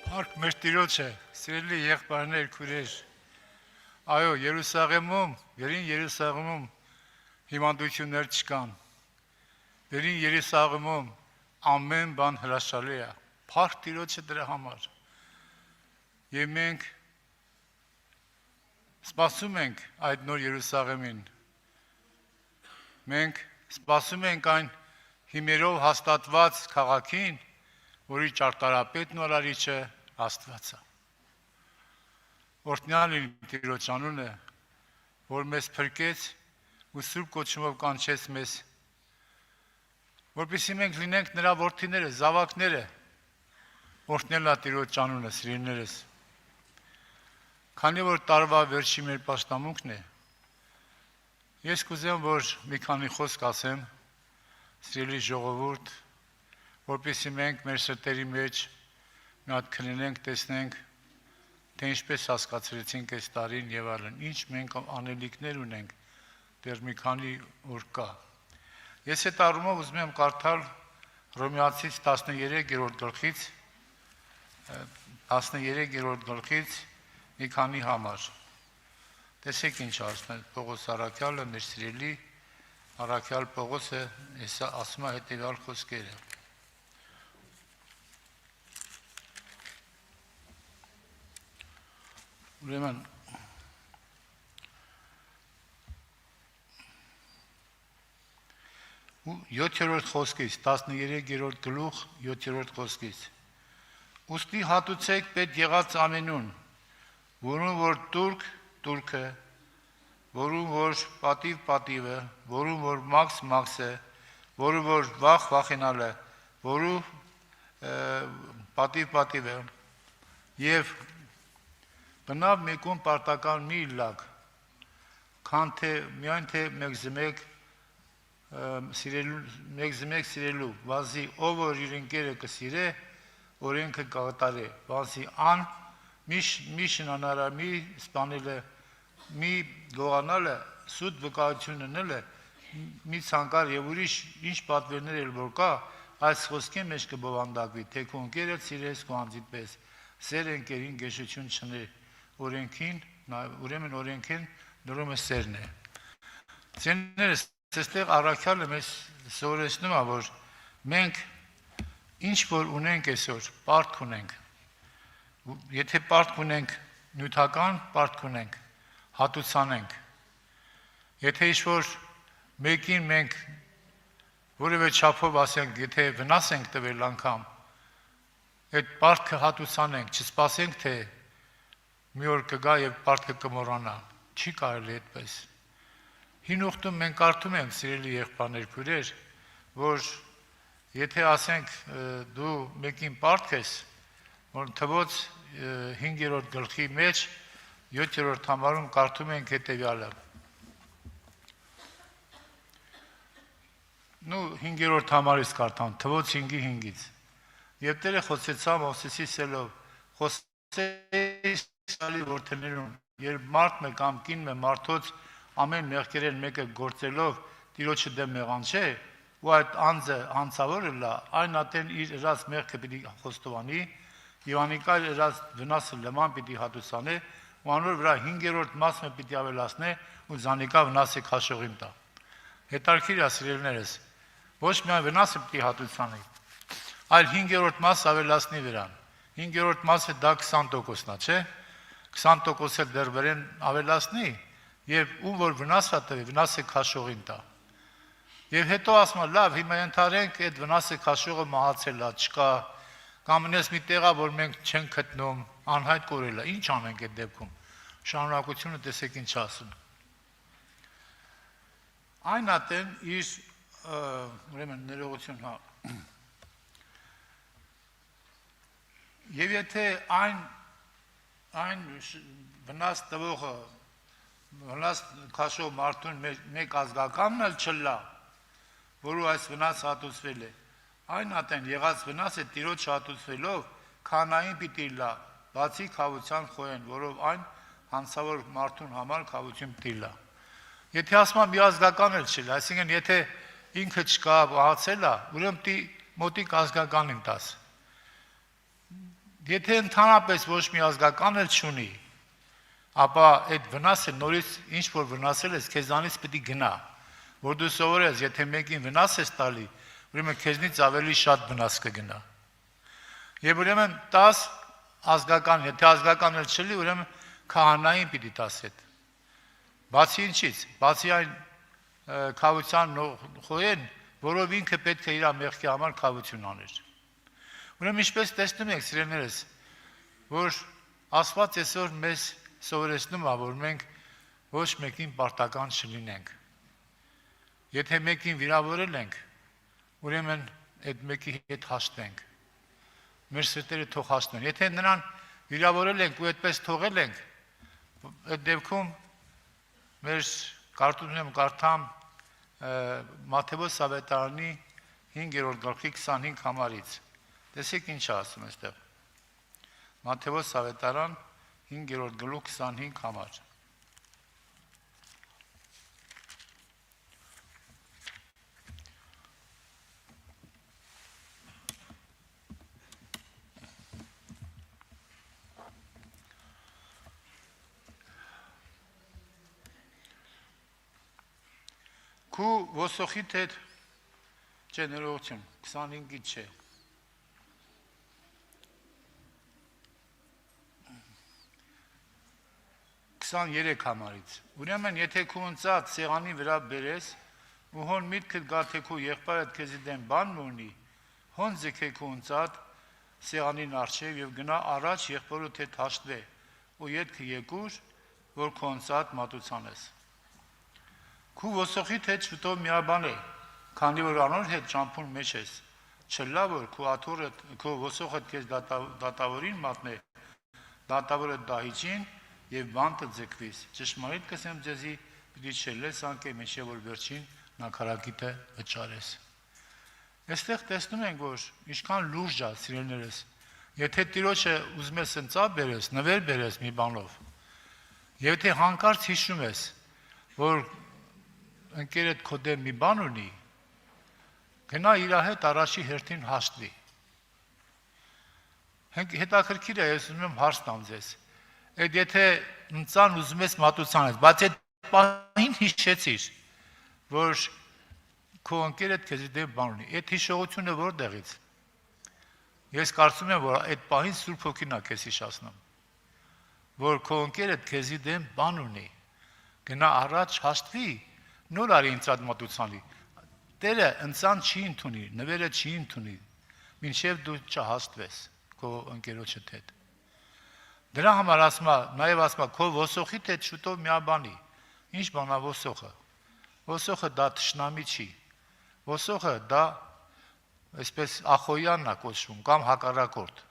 Արք մեր տիրոջ է, սիրելի եղբայրներ, քույրեր, այո, Երուսաղեմում, վերին Երուսաղեմում հիվանդություններ չկան, վերին Երուսաղեմում ամեն բան հրաշալի է, փառք տիրոջը դրա համար, և մենք սպասում ենք այդ նոր Երուսաղեմին, մենք սպասում ենք այն հիմերով հաստատված քաղաքին, որի ճարտարապետն ու արարիչը Աստված է։ Օրհնյալ լինի Տիրոջ անունը, որ մեզ փրկեց ու սուրբ կոչումով կանչեց մեզ, որպեսզի մենք լինենք նրա որդիները, զավակները, օրհնելա Տիրոջ անունը, սիրելիներս։ Քանի որ տարվա վերջի մեր պաշտամունքն է, ես կուզեմ, որ մի քանի խոսք ասեմ, սիրելի ժողովուրդ, որպեսզի մենք մեր սրտերի մեջ մի հատ քննենք, տեսնենք, թե ինչպես հասկացրեցինք այս տարին եւ այլն, ինչ մենք անելիքներ ունենք, դեռ մի քանի օր կա։ Ես այդ առումով ուզում եմ կարդալ Հռոմեացիս 13-րդ գլխից մի քանի համար։ Տեսեք ինչ ասում է Պողոս առաքյալը, մեր սիրելի առաքյալ Պողոսը, ասում է հետեւյալ խոսքերը. Ուրեմն 7-րդ խոսքից, 13-րդ գլուխ 7-րդ խոսքից. Ուստի հատուցեք պետք եղած ամենուն, որում որ տուրք տուրքը, որում որ պատիվ պատիվը, որում որ մաքս մաքսը, որում որ վախ վախենալը, որում պատիվ պատիվը եւ բնավ մեկուն պարտական մի լակ, քան թե միայն թե մեկ սիրելու, բազի ով որ իր ընկերը կսիրե, օրենքը կատարե, բազի ան մի շնանարա, մի սպանելը, մի գողանալը, սուտ վկայություն ունելը, մի ցանկար եւ ուրիշ ինչ պատվերներ էլ որ կա, այս խոսքի մեջ կբովանդակվի, թե քո ընկերը սիրես քո անձիդ պես, սեր ընկերին գեշություն չնե, ուրեմն օրենքին նորմը սերն է։ Ձեներս այստեղ առաքյալը մեզ սովորեցնում է, որ մենք ինչ որ ունենք այսօր, պարտք ունենք։ Եթե պարտք ունենք, նյութական պարտք ունենք, հատուցանենք։ Եթե ինչ-որ մեկին մենք որևէ չափով ասենք, եթե վնաս ենք տվել անգամ, այդ պարտքը հատուցանենք, չսպասենք, թե մի օր կգա եւ պարտքը կմոռանա, չի կարելի այդպես։ Հին ուխտում մենք կարդում ենք, սիրելի եղբայրներ, քույրեր, որ եթե ասենք դու մեկին պարտք ես, որ թվոց 5-րդ գլխի մեջ 7-րդ համարում կարդում ենք հետեւյալը։ 5-րդ համարից կարդամ, թվոց 5-ի 5-ից։ Եվ Տերը խոսեցավ Մովսեսի սելով, խոսեց Իսրայելի որդիներուն, երբ մարդ մեկ կամ կին մե մարդոց ամեն մեղքերեն մեկը գործելով Տիրոջը դեմ մեղանչե, ու այդ անձը հանցավորը լա, այն ատեն իր ըրած մեղքը պիտի խոստովանի, եւ անիկա ըրած վնասը լման պիտի հատուցանե, ու անոր վրա 5-րդ մասը պիտի ավելացնե, ու զանիկա վնասը քաշողին տա։ Հետարքիր ասիրելներս, ոչ միայն վնասը պիտի հատուցանի, այլ 5-րդ մասը ավելացնի վրան։ 5-րդ մասը դա 20%-ն է, չէ՞։ 20%-ը դեռ վրան ավելացնի եւ ում որ վնասը տվի, վնասը քաշողին տա։ Եվ հետո ասում է, լավ, հիմա ենթարենք այդ վնասը քաշողը մահացել է, չկա, կամ նես մի տեղա, որ մենք չենք գտնում, անհայտ կորել է։ Ինչ անենք այդ դեպքում։ Շարունակությունը տեսեք ինչ ասում։ Այն ատեն իր ուրեմն ներողություն, հա։ Եվ եթե այն վնաս տվողը, վնաս քաշող մարդուն մեկ ազգականն էլ չլա, որու այս վնաս հատուցվել է, այն ատեն եղած վնասը Տիրոջ հատուցվելով քանային պիտի լա, բացի քավության խոյեն, որով այն հանցավոր մարդուն համար քավություն պիտի լա։ Եթե ասում եմ մի ազգական էլ չլա, այսինքն եթե ինքը չկա, հացել է, ուրեմն պիտի մոտիկ ազգականին տաս։ Եթե ընդհանրապես ոչ մի ազգական էլ չունի, ապա այդ վնասը նորից ինչ որ վնասել ես, քեզանից պետք է գնա, որ դու սովորես, եթե մեկին վնաս ես տալի, ուրեմն քեզնից ավելի շատ վնաս կգնա։ Եվ ուրեմն 10 ազգական, եթե ազգական էլ չլի, ուրեմն քահանային պիտի տաս հետ։ Բացի ինչից, բացի այն քավության խոյեն, որով ինքը պետք է իր մեղքի համար քավություն աներ։ Ուրեմն ինչպես տեսնում եք, սիրելիներս, որ Աստված այսօր մեզ սովորեցնում է, որ մենք ոչ մեկին պարտական չլինենք։ Եթե մեկին վիրավորել ենք, ուրեմն այդ մեկի հետ հաշտվենք։ Մեր սրտերը թող հաշտվեն։ Եթե նրան վիրավորել ենք ու այդպես թողել ենք, այդ դեպքում մեր կարդամ Մատթեոս ավետարանի 5-րդ գլխի 25 համարից։ Տեսեք ինչ է ասում այստեղ։ Մատթեոս ավետարան 5-րդ գլուխ 25 համար։ Քու ոսոխիդ հետ չէ ներողություն, 25-ից չէ։ 23 համարից։ Ուրեմն եթե քու ընծած սեղանի վրա բերես ու հոն միտքդ գա թե քու եղբայրդ քեզի դեմ բան ունի, հոն ձգե քու ընծած սեղանին առջև եւ գնա առաջ եղբորդ հետ հաշտվե ու ետքը եկուր, որ քու ընծած մատուցանես։ Քու ոսոխիդ հետ շուտով միաբանե, քանի որ անոր հետ ճամփուն մեջ ես, չլա որ քու աթոռը քու ոսոխդ քեզ դատավորին մատնե, դատավորը դահիճին եւ բանտը ձգվիս։ Ճշմարիտ կսեմ ձեզի, պիտի չելես անկե մինչեւ որ վերջին նաքարակիտը վճարես։ Այստեղ տեսնում ենք, որ ինչքան լուրջ է, սիրելիներս, եթե Տիրոջը ուզում ես ընծա բերես, նվեր բերես մի բանով, եւ եթե հանկարծ հիշում ես, որ ընկերդ քո դեմ մի բան ունի, գնա իր հետ առաջի հերթին հաշտվի։ Հետաքրքիր է, ես ուզում եմ հարց տամ ձեզ։ Այդ եթե ընծան ուզում ես մատուցանես, բայց այդ պահին հիշեցիր, որ քո ընկերդ քեզի դեմ բան ունի, այդ հիշողությունը որտեղից։ Ես կարծում եմ, որ այդ պահին Սուրբ Հոգին է քեզ հիշացնում, որ քո ընկերդ քեզի դեմ բան ունի, գնա առաջ հաշտվի, նոր արի ընծան մատուցանի։ Տերը ընծան չի ընդունի, նվերը չի ընդունի, մինչև դու չհաշտվես քո ընկերոջդ հետ։ Դրա համար ասում է, նաև ասում է, քո ոսոխիդ հետ շուտով միաբանի։ Ինչ բան է ոսոխը։ Ոսոխը դա թշնամի չի։ Ոսոխը դա այսպես ախոյանն է կոչվում կամ հակառակորդ։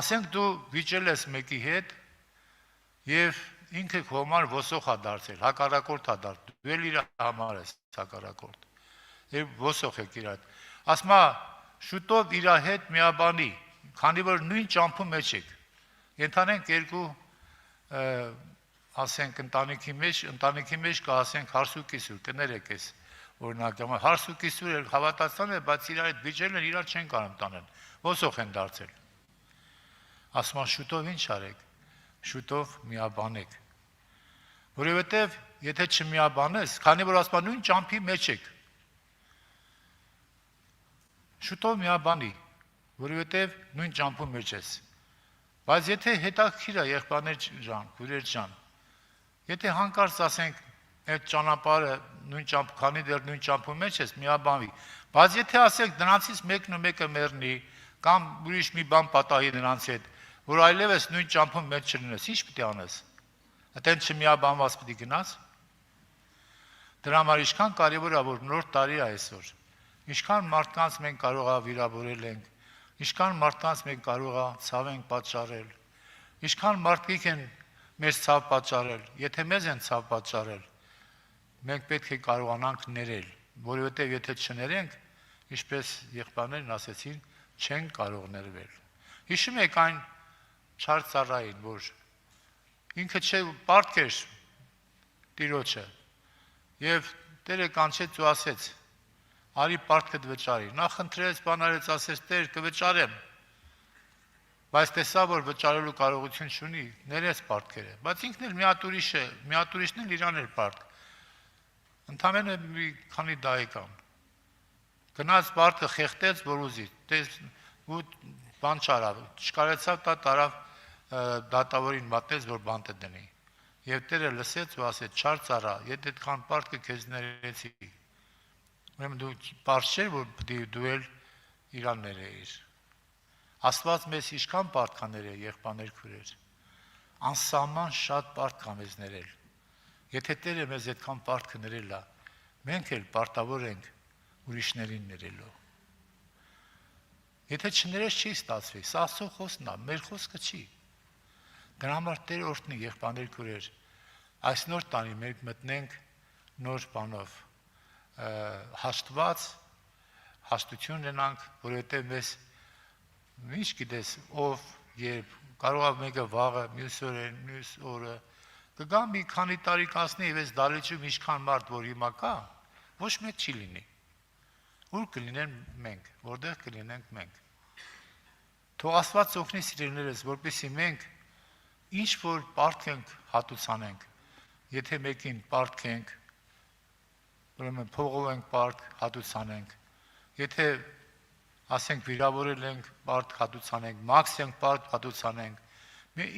Ասենք դու վիճել ես մեկի հետ եւ ինքը քո համար ոսոխ է դարձել, հակառակորդ է դարձել։ Դու էլ իր համար ես հակառակորդ։ Եվ ոսոխ եք իր հետ։ Ասում է, շուտով իր հետ միաբանի, քանի որ նույն ճամփու մեջ եք։ Ենթանենք երկու ասենք ընտանիքի մեջ կա ասենք հարսուկիսուր, կներեք ես օրինակ, հարսուկիսուր էլ հավատացան է, բայց իրար հետ վիճել են, իրար չեն կարող տանել, ոսոխ են դարձել։ Ասում է շուտով ինչ արեք, շուտով միաբանեք, որովհետև եթե չմիաբանես, քանի որ ասում է նույն ճամփի մեջ եք, շուտով միաբանի, որովհետև նույն ճամփու մեջ ես։ Բայց եթե հետաքրքիր է եղբայրներ ջան, քույրեր ջան, եթե հանկարծ ասենք այդ ճանապարհը նույն ճամփ, քանի դեռ նույն ճամփու մեջ ես, միաբանվի, բայց եթե ասենք դրանցից մեկն ու մեկը մեռնի կամ ուրիշ մի բան պատահի նրանց հետ, որ այլևս նույն ճամփու մեջ չլինես, ի՞նչ պիտի անես։ Այդտեղ չմիաբանված պիտի գնաս։ Դրա համար ինչքան կարևոր է, որ նոր տարի է այսօր։ Ինչքան մարդկանց մենք կարող է վիրավորել ենք, ինչքան մարդկանց մենք կարող է ցավ ենք պատճառել, ինչքան մարդիկ են մեզ ցավ պատճառել, եթե մեզ են ցավ պատճառել, մենք պետք է կարողանանք ներել, որովհետև եթե չներենք, ինչպես եղբայրներն ասեցին, չեն կարող ներվել։ Հիշում եք այն չար ծառային, որ ինքը չէ պարտքեր Տիրոջը, եւ Տերը կանչեց ու ասեց. արի պարտքդ վճարի։ Նա խնդրեց, բան արեց, ասեց, Տեր, կվճարեմ։ բայց տեսա, որ վճարելու կարողություն չունի, ներեց պարտքերը, բայց ինքն էլ մի հատ ուրիշ է, մի հատ ուրիշն էլ իրան էր պարտք, ընդամենը մի քանի դահեկան, գնաց պարտքը խեղտեց, որ ուզի, ու բան չարավ, չկարեցավ դա տարավ դատավորին մատնեց, որ բանտը դնի, և տերը լսեց ու ասեց, չար ծառա, եթե այդքան պարտքը քեզ ներեցի, ուրեմն դու պարզ չէր, որ դու էլ իրան ներեիր, Աստված մեզ ինչքան պարտք կա ներել, եղբայրներ քույրեր, անսահման շատ պարտք կա մեզ ներել, եթե Տերը մեզ այդքան պարտքը ներել է, մենք էլ պարտավոր ենք ուրիշներին ներելու, եթե չներես չի ստացվի, սա Աստծո խոսքն է, մեր խոսքը չի, դրա համար Տերը օրհնի, եղբայրներ քույրեր, այս նոր տարի մենք մտնենք նոր բանով, հաշտված, հաշտություն ունենանք, որովհետև մեզ ինչ գիտես, ով, երբ, կարող է մեկը վաղը, մյուս օրը, կգա մի քանի տարի կանցնի և այս դալիճում ինչքան մարդ, որ հիմա կա, ոչ մեկ չի լինի, ուր կլինեն մենք, որտեղ կլինենք մենք, թող Աստված օգնի սիրելիներս, որպեսզի մենք ինչ որ պարտք հատուցանենք, եթե մեկին պարտք ենք, ուրեմն փողով ենք պարտք հատուցանենք, եթե ասենք վիրավորել ենք, պարտ հատուցանենք, մաքս ենք պարտ հատուցանենք,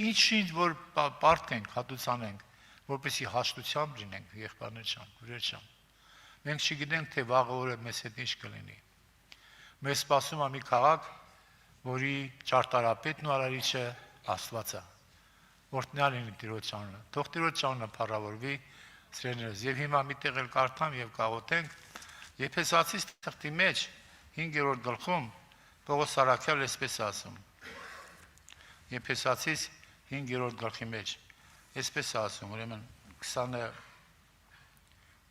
ինչ-ինչ որ պարտ ենք հատուցանենք, որպեսզի հաշտությամբ լինենք, եղբայրներ չան, քույրեր չան։ Մենք չգիտենք, թե վաղը օրը մեզ հետ ինչ կլինի։ Մեզ սպասում է մի քաղաք, որի ճարտարապետն ու արարիչը Աստված է։ Օրհնյալ լինի Տիրոջ անունը։ Թող Տիրոջ անունը փառավորվի, սիրելիներս, եւ հիմա միտեղ էլ կարդամ եւ կաղոթենք, Եփեսացիս թղթի մեջ 5-րդ գլխում Պողոս Արաքյալը այսպես ասում։ Եփեսացիս 5-րդ գլխի մեջ այսպես ասում, ուրեմն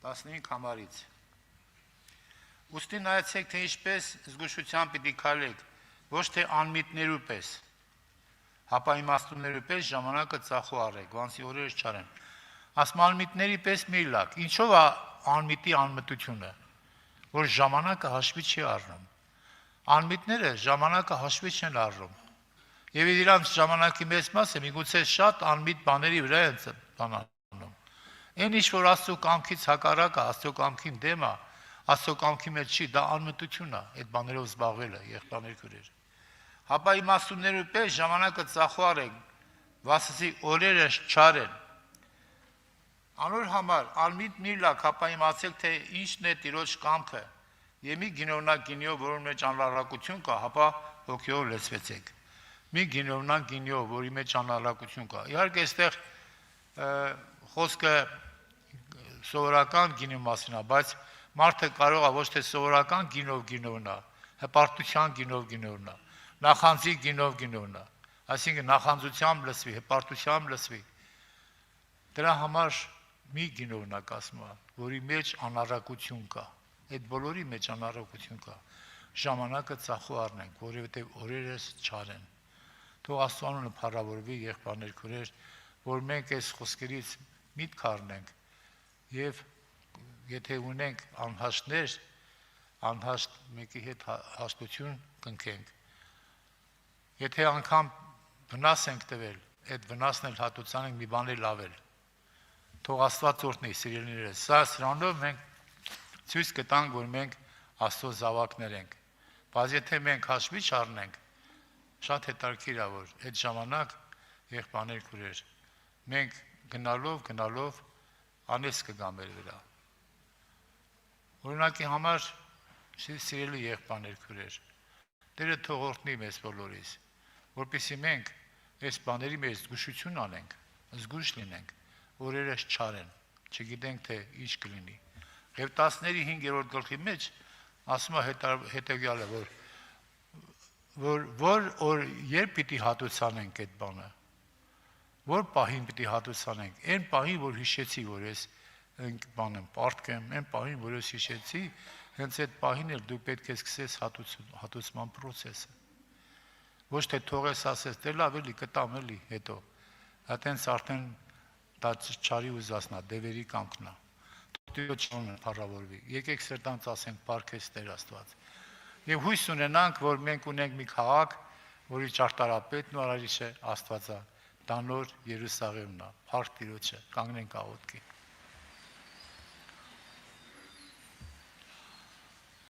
15 համարից։ Ուստի նայեցեք, թե ինչպես զգուշությամբ պիտի քայլեք, ոչ թե անմիտներու պես, հապա իմաստուններու պես ժամանակը ծախու առեք, ոնցի օրերս չարեն։ Ասում անմիտների պես մի լակ, ինչով է անմիտի անմտությունը, որ ժամանակը հաշվի չի առնում։ Անմիտները ժամանակը հաշվի չեն առնում։ Եվ իրանց ժամանակի մեծ մասը միգուցե շատ անմիտ բաների վրա են բանանում։ Այն ինչ որ Աստծո կամքից հակառակ է, Աստծո կամքին դեմ է, Աստծո կամքի մեջ չի, դա անմտություն է, այդ բաներով զբաղվելը, եղբայրներ քույրեր։ Հապա իմաստուններու պես ժամանակը ծախու առեք, վասզի օրերը չար են։ Անոր համար անմիտ մի լակ, հապա իմացեք, թե ինչն է Տիրոջ կամքը, եւ մի գինովնակ գինիով, որոն մեջ անլարակություն կա, հապա հոգիով լեցվեցեք։ Մի գինովնակ գինիով, որի մեջ անլարակություն կա։ Իհարկե, այստեղ խոսքը սովորական գինի մասին է, բայց մարդը կարող է ոչ թե սովորական գինով գինովնա, հպարտության գինով գինովնա, նախանձի գինով գինովնա, այսինքն նախանձությամբ լսվի, հպարտությամբ լսվի։ Դրա համար մի գինովնակ ասում է, որի մեջ անառակություն կա, այդ բոլորի մեջ անառակություն կա, ժամանակը ծախու առնենք, որովհետև օրերս չար են։ Թող Աստծո անունը փառավորվի, եղբայրներ քույրեր, որ մենք այս խոսքերից միտք առնենք եւ եթե ունենք անհաշտներ, անհաշտ մեկի հետ հաշտություն կնքենք։ Եթե անգամ վնաս ենք տվել, այդ վնասն էլ հատուցանենք մի բան էլ ավել։ Թող Աստված օրհնի, սիրելիներս, սրանով մենք ցույց կտանք, որ մենք Աստծո զավակներ ենք։ Բայց եթե մենք հաշվի չառնենք, շատ հետաքրքիր է, որ այդ ժամանակ եղբայրներ քույրեր, մենք գնալով անես կգա մեր վրա։ Օրինակի համար, սիրելի եղբայրներ քույրեր, Տերը թող օրհնի մեզ բոլորիս, որպեսզի մենք այս բաների մեջ զգուշություն անենք, զգույշ լինենք, օրերս չար են, չգիտենք թե ինչ կլինի։ Եվ 15-րդ գլխի մեջ ասում է հետևյալը, որ երբ պիտի հատուցանենք այդ բանը, որ պահին պիտի հատուցանենք, այն պահին, որ հիշեցի, որ ես բանը պարտք եմ, այն պահին, որ ես հիշեցի, հենց այդ պահին էլ դու պետք է սկսես հատուցման պրոցեսը։ Ոչ թե թողես ասես, դե լավ էլի կտամ էլի հետո, հատենց արդեն դա չարի ուզասնա, դևերի կամքնա։ Տիրոջ անունը փառավորվի։ Եկեք սրտանց ասենք, բարքես Տեր Աստված։ Եվ հույս ունենանք, որ մենք ունենք մի քաղաք, որի ճարտարապետն ու արարիչը Աստվածա, դա նոր Երուսաղեմն է, փառք Տիրոջը, կանգնենք աղոթքի։